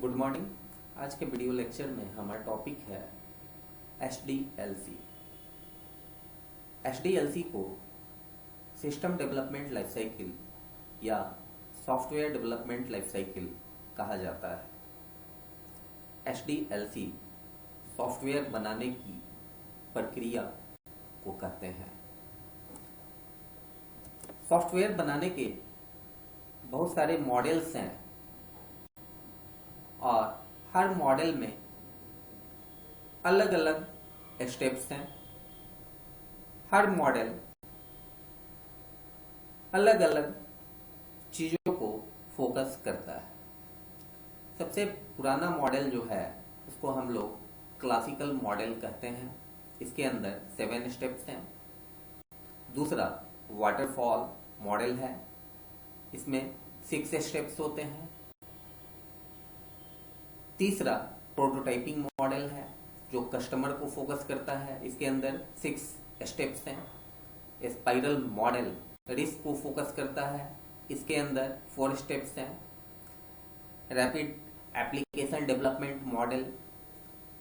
Good morning. आज के video lecture में हमारा टॉपिक है HDLC। HDLC को सिस्टम डेवलपमेंट लाइफ साइकिल या सॉफ्टवेयर डेवलपमेंट लाइफ साइकिल कहा जाता है। HDLC सॉफ्टवेयर बनाने की प्रक्रिया को कहते हैं। सॉफ्टवेयर बनाने के बहुत सारे मॉडल्स हैं और हर मॉडल में अलग अलग स्टेप्स हैं। हर मॉडल अलग अलग चीज़ों को फोकस करता है। सबसे पुराना मॉडल जो है उसको हम लोग क्लासिकल मॉडल कहते हैं। इसके अंदर 7 स्टेप्स हैं। दूसरा वाटरफॉल मॉडल है, इसमें 6 स्टेप्स होते हैं। तीसरा प्रोटोटाइपिंग मॉडल है जो कस्टमर को फोकस करता है, इसके अंदर 6 स्टेप्स हैं। स्पाइरल मॉडल रिस्क को फोकस करता है, इसके अंदर 4 स्टेप्स हैं। Rapid application development model,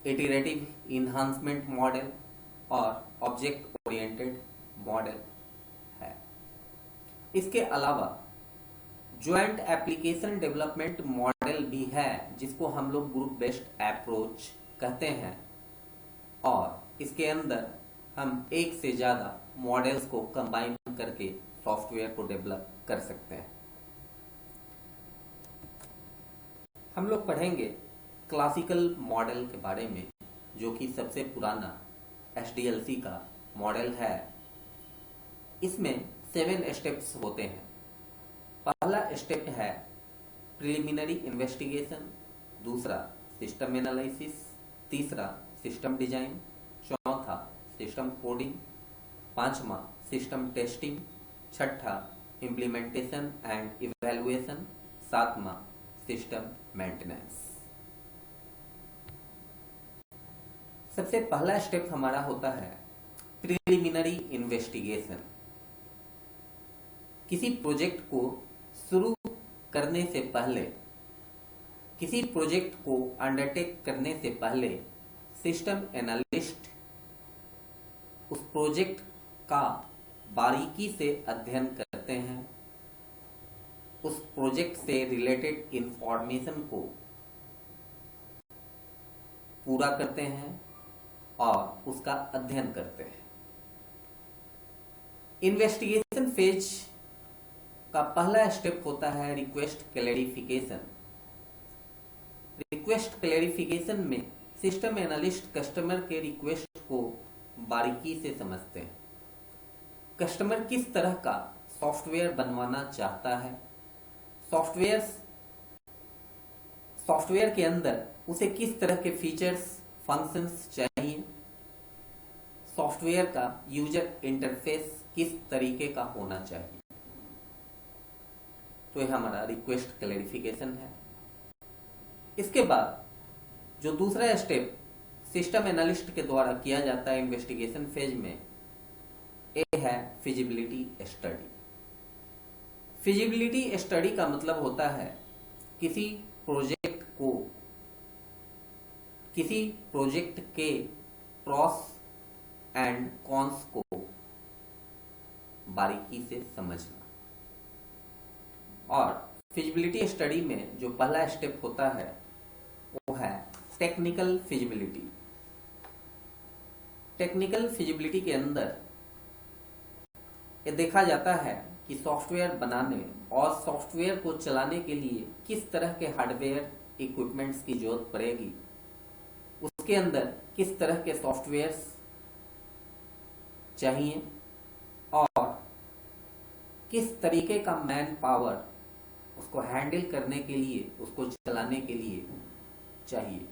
iterative enhancement model और ऑब्जेक्ट ओरिएंटेड मॉडल है। इसके अलावा ज्वाइंट एप्लीकेशन डेवलपमेंट मॉडल भी है जिसको हम लोग ग्रुप बेस्ड अप्रोच कहते हैं और इसके अंदर हम एक से ज्यादा मॉडल्स को कंबाइन करके सॉफ्टवेयर को डेवलप कर सकते हैं। हम लोग पढ़ेंगे क्लासिकल मॉडल के बारे में जो कि सबसे पुराना HDLC का मॉडल है। इसमें 7 स्टेप्स होते हैं। पहला स्टेप है प्रिलिमिनरी इन्वेस्टिगेशन, दूसरा सिस्टम एनालिसिस, तीसरा सिस्टम डिजाइन, चौथा सिस्टम कोडिंग, पांचवा सिस्टम टेस्टिंग, छठा इम्प्लीमेंटेशन एंड इवैल्यूएशन, सातवां सिस्टम मेंटेनेंस। सबसे पहला स्टेप हमारा होता है प्रिलिमिनरी इन्वेस्टिगेशन। किसी प्रोजेक्ट को शुरू करने से पहले, किसी प्रोजेक्ट को अंडरटेक करने से पहले सिस्टम एनालिस्ट उस प्रोजेक्ट का बारीकी से अध्ययन करते हैं, उस प्रोजेक्ट से रिलेटेड इंफॉर्मेशन को पूरा करते हैं और उसका अध्ययन करते हैं। इन्वेस्टिगेशन फेज का पहला स्टेप होता है रिक्वेस्ट क्लैरिफिकेशन। रिक्वेस्ट क्लैरिफिकेशन में सिस्टम एनालिस्ट कस्टमर के रिक्वेस्ट को बारीकी से समझते हैं। कस्टमर किस तरह का सॉफ्टवेयर बनवाना चाहता है, सॉफ्टवेयर के अंदर उसे किस तरह के फीचर्स फंक्शंस चाहिए, सॉफ्टवेयर का यूजर इंटरफेस किस तरीके का होना चाहिए। तो यह हमारा रिक्वेस्ट क्लैरिफिकेशन है। इसके बाद जो दूसरा स्टेप सिस्टम एनालिस्ट के द्वारा किया जाता है इन्वेस्टिगेशन फेज में, ये है फिजिबिलिटी स्टडी। फिजिबिलिटी स्टडी का मतलब होता है किसी प्रोजेक्ट के प्रॉस एंड कॉन्स को बारीकी से समझना। और फिजिबिलिटी स्टडी में जो पहला स्टेप होता है वो है टेक्निकल फिजिबिलिटी। टेक्निकल फिजिबिलिटी के अंदर ये देखा जाता है कि सॉफ्टवेयर बनाने और सॉफ्टवेयर को चलाने के लिए किस तरह के हार्डवेयर इक्विपमेंट्स की जरूरत पड़ेगी, उसके अंदर किस तरह के सॉफ्टवेयर्स चाहिए और किस तरीके का मैन पावर उसको हैंडल करने के लिए, उसको चलाने के लिए चाहिए।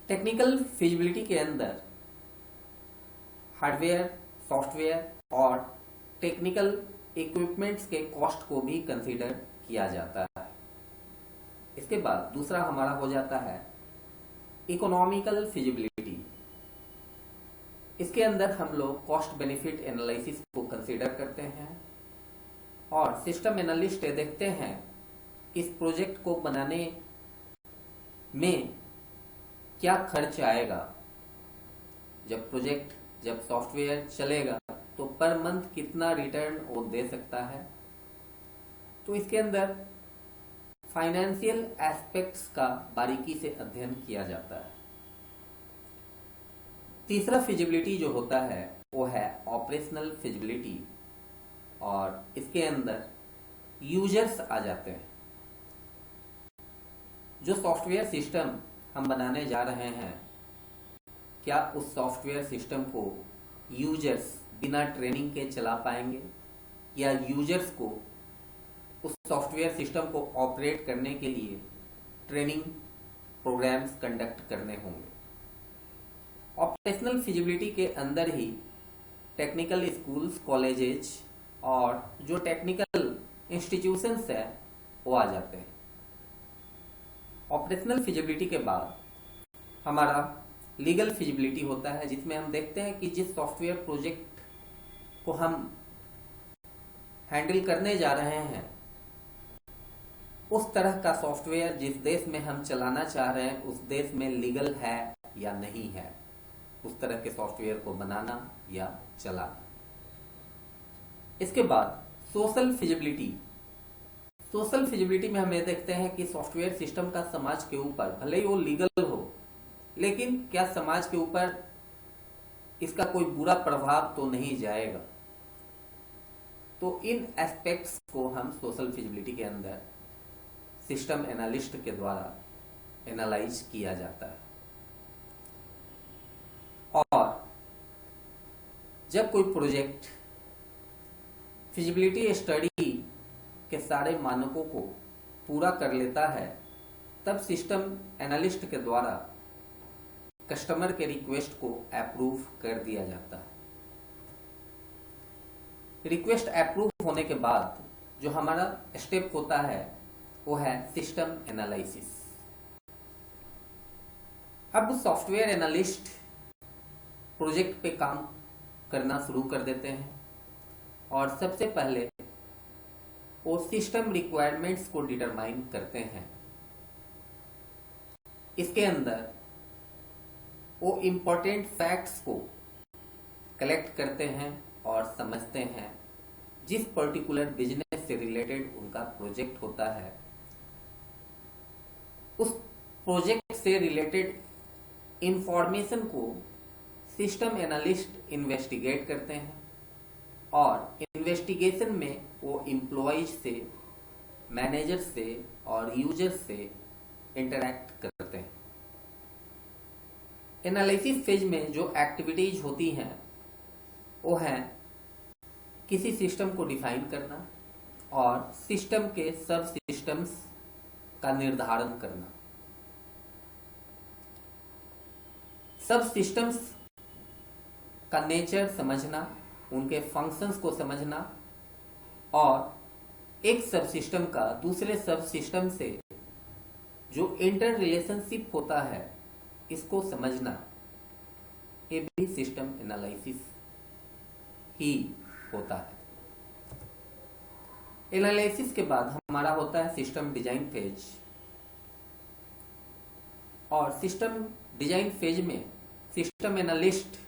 टेक्निकल फिजिबिलिटी के अंदर हार्डवेयर, सॉफ्टवेयर और टेक्निकल इक्विपमेंट्स के कॉस्ट को भी कंसीडर किया जाता है। इसके बाद दूसरा हमारा हो जाता है इकोनॉमिकल फिजिबिलिटी। इसके अंदर हम लोग कॉस्ट बेनिफिट एनालिसिस को कंसीडर करते हैं और सिस्टम एनालिस्ट देखते हैं इस प्रोजेक्ट को बनाने में क्या खर्च आएगा, जब सॉफ्टवेयर चलेगा तो पर मंथ कितना रिटर्न वो दे सकता है। तो इसके अंदर फाइनेंशियल एस्पेक्ट्स का बारीकी से अध्ययन किया जाता है। तीसरा फिजिबिलिटी जो होता है वो है ऑपरेशनल फिजिबिलिटी, और इसके अंदर यूजर्स आ जाते हैं। जो सॉफ्टवेयर सिस्टम हम बनाने जा रहे हैं, क्या उस सॉफ्टवेयर सिस्टम को यूजर्स बिना ट्रेनिंग के चला पाएंगे, या यूजर्स को उस सॉफ्टवेयर सिस्टम को ऑपरेट करने के लिए ट्रेनिंग प्रोग्राम्स कंडक्ट करने होंगे। ऑपरेशनल फिजिबिलिटी के अंदर ही टेक्निकल स्कूल्स, कॉलेजेस और जो टेक्निकल इंस्टीट्यूशंस है वो आ जाते हैं। ऑपरेशनल फिजिबिलिटी के बाद हमारा लीगल फिजिबिलिटी होता है, जिसमें हम देखते हैं कि जिस सॉफ्टवेयर प्रोजेक्ट को हम हैंडल करने जा रहे हैं, उस तरह का सॉफ्टवेयर जिस देश में हम चलाना चाह रहे हैं उस देश में लीगल है या नहीं है, उस तरह के सॉफ्टवेयर को बनाना या चलाना। इसके बाद सोशल फिजिबिलिटी। सोशल फिजिबिलिटी में हम ये देखते हैं कि सॉफ्टवेयर सिस्टम का समाज के ऊपर, भले ही वो लीगल हो, लेकिन क्या समाज के ऊपर इसका कोई बुरा प्रभाव तो नहीं जाएगा। तो इन एस्पेक्ट्स को हम सोशल फिजिबिलिटी के अंदर सिस्टम एनालिस्ट के द्वारा एनालाइज किया जाता है। और जब कोई प्रोजेक्ट फिजिबिलिटी स्टडी के सारे मानकों को पूरा कर लेता है, तब सिस्टम एनालिस्ट के द्वारा कस्टमर के रिक्वेस्ट को अप्रूव कर दिया जाता है। रिक्वेस्ट अप्रूव होने के बाद जो हमारा स्टेप होता है वो है सिस्टम एनालिसिस। अब सॉफ्टवेयर एनालिस्ट प्रोजेक्ट पे काम करना शुरू कर देते हैं, और सबसे पहले वो सिस्टम रिक्वायरमेंट्स को डिटरमाइन करते हैं। इसके अंदर वो इम्पोर्टेंट फैक्ट्स को कलेक्ट करते हैं और समझते हैं। जिस पर्टिकुलर बिजनेस से रिलेटेड उनका प्रोजेक्ट होता है, उस प्रोजेक्ट से रिलेटेड इंफॉर्मेशन को सिस्टम एनालिस्ट इन्वेस्टिगेट करते हैं, और इन्वेस्टिगेशन में वो एम्प्लॉइज से, मैनेजर से और यूजर से इंटरैक्ट करते हैं। एनालिसिस फेज में जो एक्टिविटीज होती हैं वो है किसी सिस्टम को डिफाइन करना और सिस्टम के सब सिस्टम्स का निर्धारण करना। सब सिस्टम्स का नेचर समझना, उनके फंक्शंस को समझना, और एक सब सिस्टम का दूसरे सब सिस्टम से जो इंटर रिलेशनशिप होता है इसको समझना, ये भी सिस्टम एनालिसिस ही होता है। एनालिसिस के बाद हमारा होता है सिस्टम डिजाइन फेज, और सिस्टम डिजाइन फेज में सिस्टम एनालिस्ट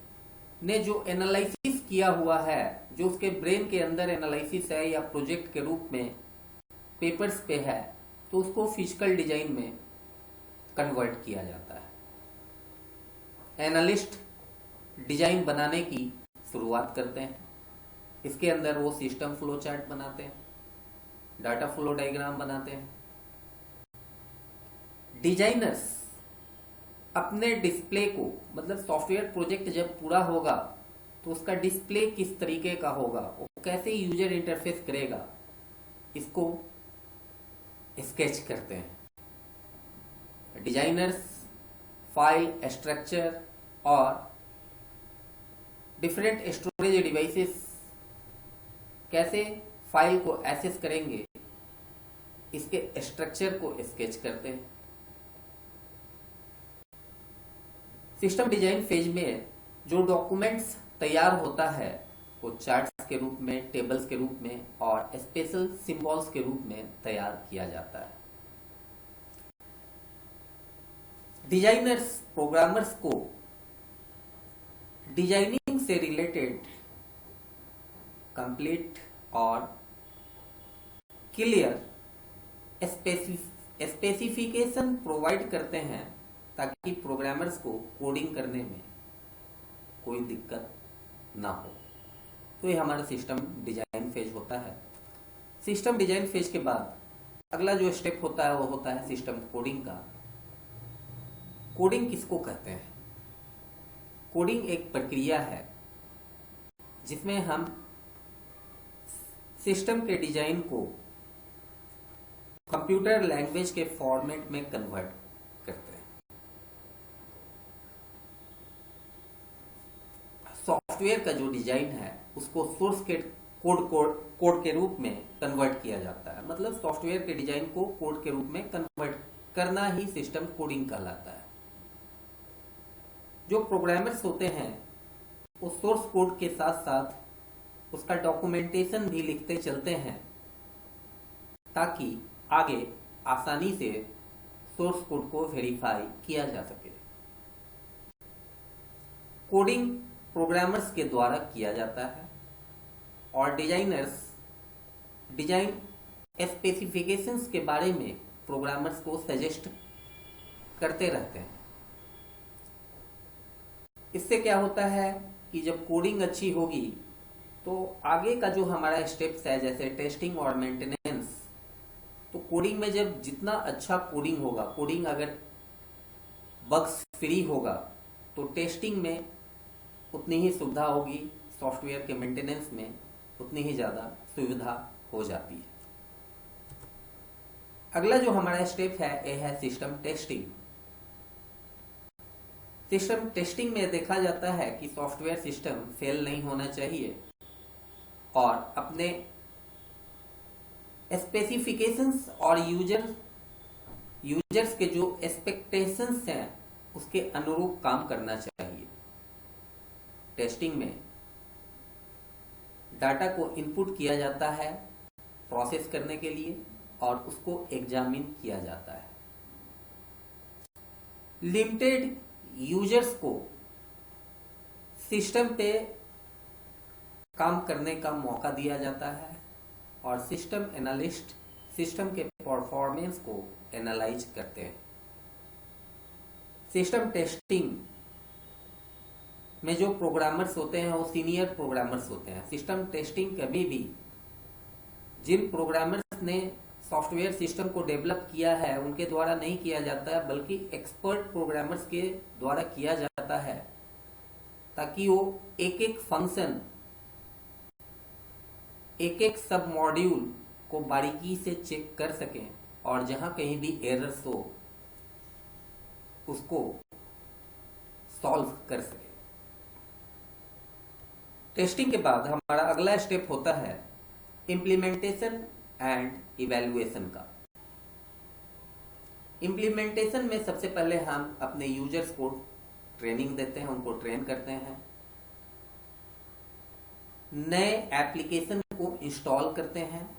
ने जो एनालिसिस किया हुआ है, जो उसके ब्रेन के अंदर एनालिसिस है या प्रोजेक्ट के रूप में पेपर्स पे है, तो उसको फिजिकल डिजाइन में कन्वर्ट किया जाता है। एनालिस्ट डिजाइन बनाने की शुरुआत करते हैं। इसके अंदर वो सिस्टम फ्लो चार्ट बनाते हैं, डाटा फ्लो डायग्राम बनाते हैं। डिजाइनर्स अपने डिस्प्ले को, मतलब सॉफ्टवेयर प्रोजेक्ट जब पूरा होगा तो उसका डिस्प्ले किस तरीके का होगा, वो कैसे यूजर इंटरफेस करेगा, इसको स्केच करते हैं। डिजाइनर्स फाइल स्ट्रक्चर और डिफरेंट स्टोरेज डिवाइसेस कैसे फाइल को एक्सेस करेंगे, इसके स्ट्रक्चर को स्केच करते हैं। सिस्टम डिजाइन फेज में जो डॉक्यूमेंट्स तैयार होता है वो चार्ट्स के रूप में, टेबल्स के रूप में और स्पेशल सिंबल्स के रूप में तैयार किया जाता है। डिजाइनर्स प्रोग्रामर्स को डिजाइनिंग से रिलेटेड कंप्लीट और क्लियर स्पेसिफिकेशन प्रोवाइड करते हैं ताकि प्रोग्रामर्स को कोडिंग करने में कोई दिक्कत ना हो। तो ये हमारा सिस्टम डिजाइन फेज होता है। सिस्टम डिजाइन फेज के बाद अगला जो स्टेप होता है वो होता है सिस्टम कोडिंग का। कोडिंग किसको कहते हैं? कोडिंग एक प्रक्रिया है जिसमें हम सिस्टम के डिजाइन को कंप्यूटर लैंग्वेज के फॉर्मेट में कन्वर्ट करते हैं। सॉफ्टवेयर का जो डिजाइन है उसको सोर्स के कोड के रूप में कन्वर्ट किया जाता है। मतलब सॉफ्टवेयर के डिजाइन को कोड के रूप में कन्वर्ट करना ही सिस्टम कोडिंग कहलाता है। जो प्रोग्रामर्स होते हैं वो सोर्स कोड के साथ साथ उसका डॉक्यूमेंटेशन भी लिखते चलते हैं ताकि आगे आसानी से सोर्स कोड को वेरीफाई किया जा सके। कोडिंग प्रोग्रामर्स के द्वारा किया जाता है और डिजाइनर्स डिजाइन स्पेसिफिकेशंस के बारे में प्रोग्रामर्स को सजेस्ट करते रहते हैं। इससे क्या होता है कि जब कोडिंग अच्छी होगी तो आगे का जो हमारा स्टेप्स है जैसे टेस्टिंग और मेंटेनेंस, तो कोडिंग में जब जितना अच्छा कोडिंग होगा, कोडिंग अगर बग्स फ्री होगा तो टेस्टिंग में उतनी ही सुविधा होगी, सॉफ्टवेयर के मेंटेनेंस में उतनी ही ज़्यादा सुविधा हो जाती है। अगला जो हमारा स्टेप है ये है सिस्टम टेस्टिंग। सिस्टम टेस्टिंग में देखा जाता है कि सॉफ्टवेयर सिस्टम फेल नहीं होना चाहिए और अपने स्पेसिफिकेशंस और यूजर्स के जो एक्सपेक्टेशंस हैं उसके अनुरूप काम करना चाहिए। टेस्टिंग में डाटा को इनपुट किया जाता है प्रोसेस करने के लिए और उसको एग्जामिन किया जाता है। लिमिटेड यूजर्स को सिस्टम पे काम करने का मौका दिया जाता है और सिस्टम एनालिस्ट सिस्टम के परफॉर्मेंस को एनालाइज करते हैं। सिस्टम टेस्टिंग में जो प्रोग्रामर्स होते हैं वो सीनियर प्रोग्रामर्स होते हैं। सिस्टम टेस्टिंग कभी भी जिन प्रोग्रामर्स ने सॉफ्टवेयर सिस्टम को डेवलप किया है उनके द्वारा नहीं किया जाता है, बल्कि एक्सपर्ट प्रोग्रामर्स के द्वारा किया जाता है ताकि वो एक एक फंक्शन, एक एक सब मॉड्यूल को बारीकी से चेक कर सकें और जहां कहीं भी एरर्स हो उसको सॉल्व कर सकें। टेस्टिंग के बाद हमारा अगला स्टेप होता है इम्प्लीमेंटेशन एंड इवैल्यूएशन का। इम्प्लीमेंटेशन में सबसे पहले हम अपने यूजर्स को ट्रेनिंग देते हैं, उनको ट्रेन करते हैं, नए एप्लीकेशन को इंस्टॉल करते हैं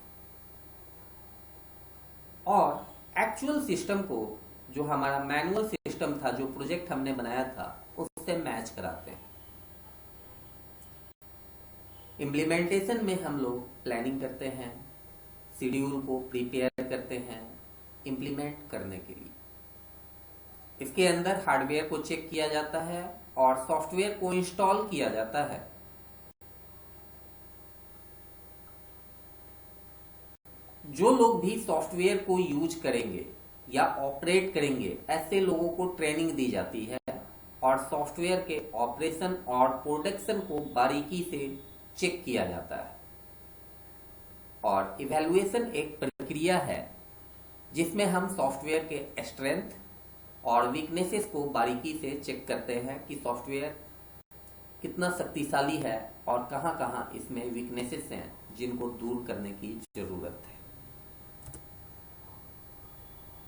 और एक्चुअल सिस्टम को जो हमारा मैनुअल सिस्टम था, जो प्रोजेक्ट हमने बनाया था, उससे मैच कराते हैं। इम्प्लीमेंटेशन में हम लोग प्लानिंग करते हैं, शेड्यूल को प्रिपेयर करते हैं इम्प्लीमेंट करने के लिए। इसके अंदर हार्डवेयर को चेक किया जाता है और सॉफ्टवेयर को इंस्टॉल किया जाता है। जो लोग भी सॉफ्टवेयर को यूज करेंगे या ऑपरेट करेंगे ऐसे लोगों को ट्रेनिंग दी जाती है और सॉफ्टवेयर के ऑपरेशन और प्रोडक्शन को बारीकी से चेक किया जाता है। और इवैल्यूएशन एक प्रक्रिया है जिसमें हम सॉफ्टवेयर के स्ट्रेंथ और वीकनेसेस को बारीकी से चेक करते हैं कि सॉफ्टवेयर कितना शक्तिशाली है और कहां-कहां इसमें वीकनेसेस हैं जिनको दूर करने की जरूरत है।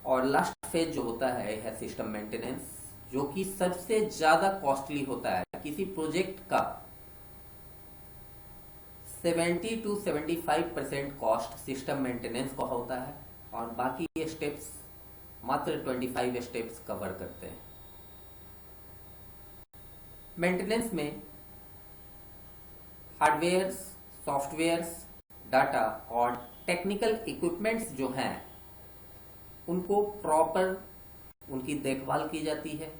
और लास्ट फेज जो होता है सिस्टम मेंटेनेंस, जो कि सबसे ज्यादा कॉस्टली होता है। किसी प्रोजेक्ट का 70 to 75% कॉस्ट सिस्टम मेंटेनेंस का होता है और बाकी ये स्टेप्स मात्र 25 स्टेप्स कवर करते हैं। मेंटेनेंस में हार्डवेयर, सॉफ्टवेयर्स, डाटा और टेक्निकल इक्विपमेंट्स जो हैं उनको प्रॉपर उनकी देखभाल की जाती है।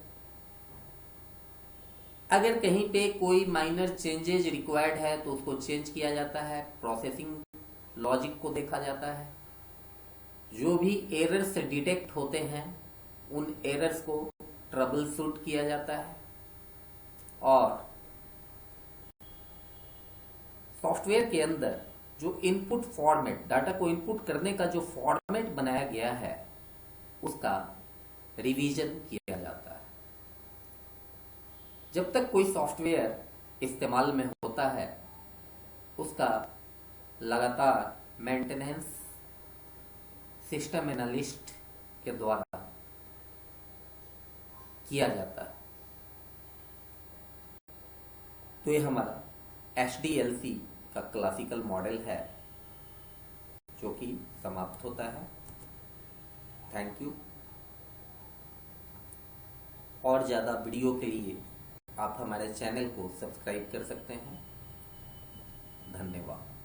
अगर कहीं पे कोई माइनर चेंजेज रिक्वायर्ड है तो उसको चेंज किया जाता है, प्रोसेसिंग लॉजिक को देखा जाता है। जो भी एरर्स डिटेक्ट होते हैं उन एरर्स को ट्रबल शूट किया जाता है और सॉफ्टवेयर के अंदर जो इनपुट फॉर्मेट, डाटा को इनपुट करने का जो फॉर्मेट बनाया गया है उसका रिवीजन किया जाता है। जब तक कोई सॉफ्टवेयर इस्तेमाल में होता है उसका लगातार मेंटेनेंस सिस्टम एनालिस्ट के द्वारा किया जाता है। तो ये हमारा HDLC का क्लासिकल मॉडल है जो कि समाप्त होता है। Thank you. और ज़्यादा वीडियो के लिए आप हमारे चैनल को सब्सक्राइब कर सकते हैं। धन्यवाद।